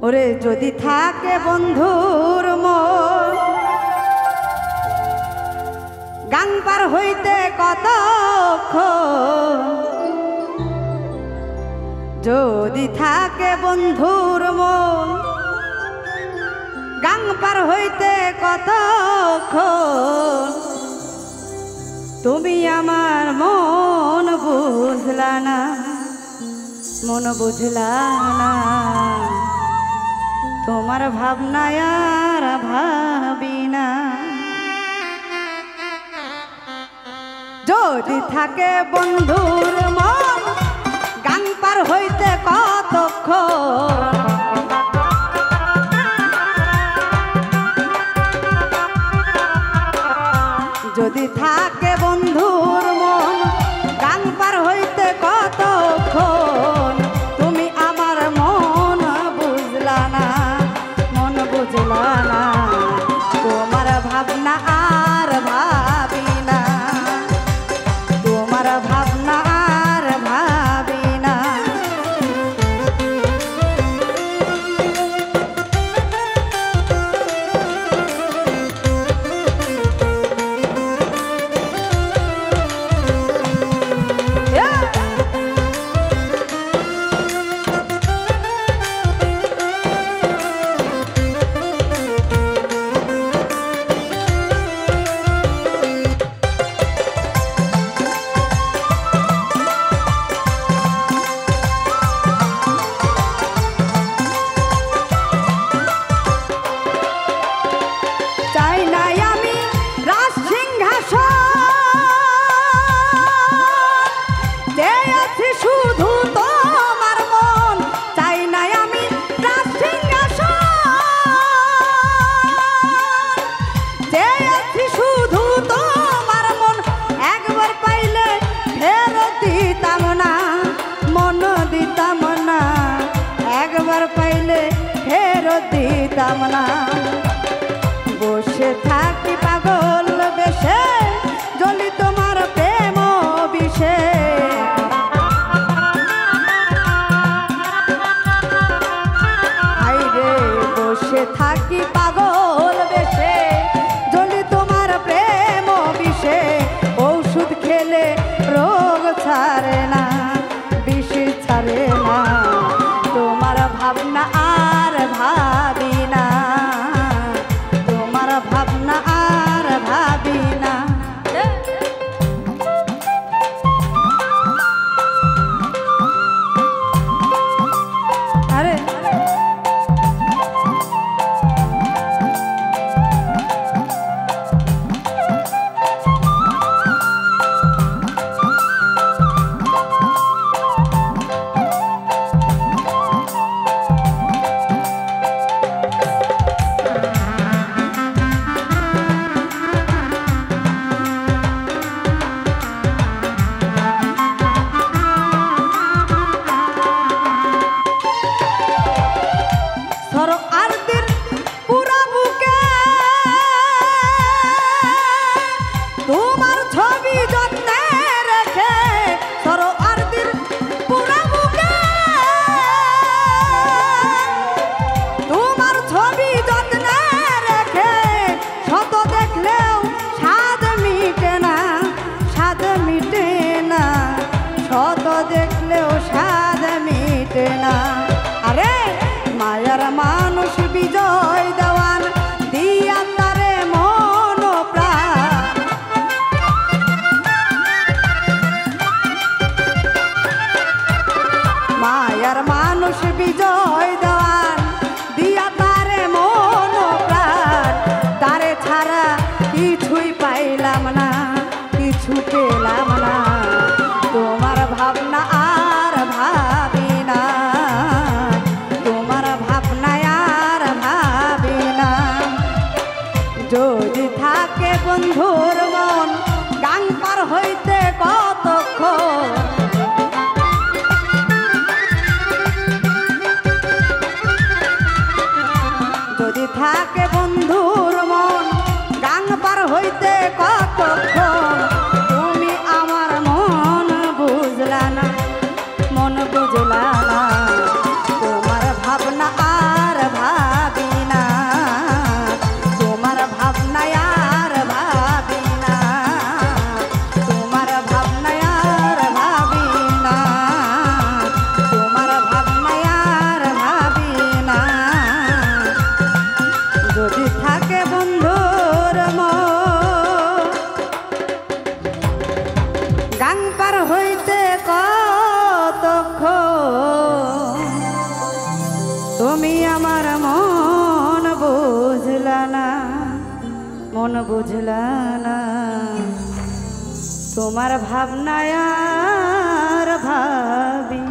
ওরে যদি থাকে বন্ধুর মন গাং পার হইতে কতক্ষণ, যদি থাকে বন্ধুর মন গাং পার হইতে কতক্ষণ, তুমি আমার মন বুঝলা না, মন বুঝলা না, তোমার ভাবনায় আর ভাবি না। যদি থাকে বন্ধুর মন গাং পার হইতে কতক্ষণ, যদি থাকে বন্ধুর মন গাং পার হইতে কতক্ষণ, তুমি আমার মন বুঝলা না, মন বুঝলা না, তোমার ভাবনা আর ভাবি না, তোমার ভাবনা আর ভাবি না। একবার পাইলে ফেরত দিতাম না, বসে থাকি পাগল বেশে জ্বলি তোমার প্রেম বিষে। আইরে বসে থাকি পাগল বেশে জ্বলি তোমার প্রেম বিষে, ঔষধ খেলে রোগ ছাড়ে না, বিষ ছাড়ে না, তোমার ভাবনা আর ভাবি না, তোমার ভাবনা আর ভাবি না। আরে দেখলেও স্বাদ মিটে না। আরে মায়ার মানুষ বিজয় দেওয়ান দিয়া তারে মন প্রাণ, মায়ার মানুষ বিজয় দেওয়ান দিয়া তারে মন প্রাণ, তারে ছাড়া কিছুই পাইলাম না, কিছু পেলাম না, তোমার ভাবনা আর ভাবি না, তোমার ভাবনায় আর ভাবি না। যদি থাকে বন্ধুর মন গাং পার হইতে কতক্ষণ, গাং পার হইতে কতক্ষণ তুমি আমার মন বুঝলা না, মন বুঝলা না। তোমার ভাবনায় আর ভাবি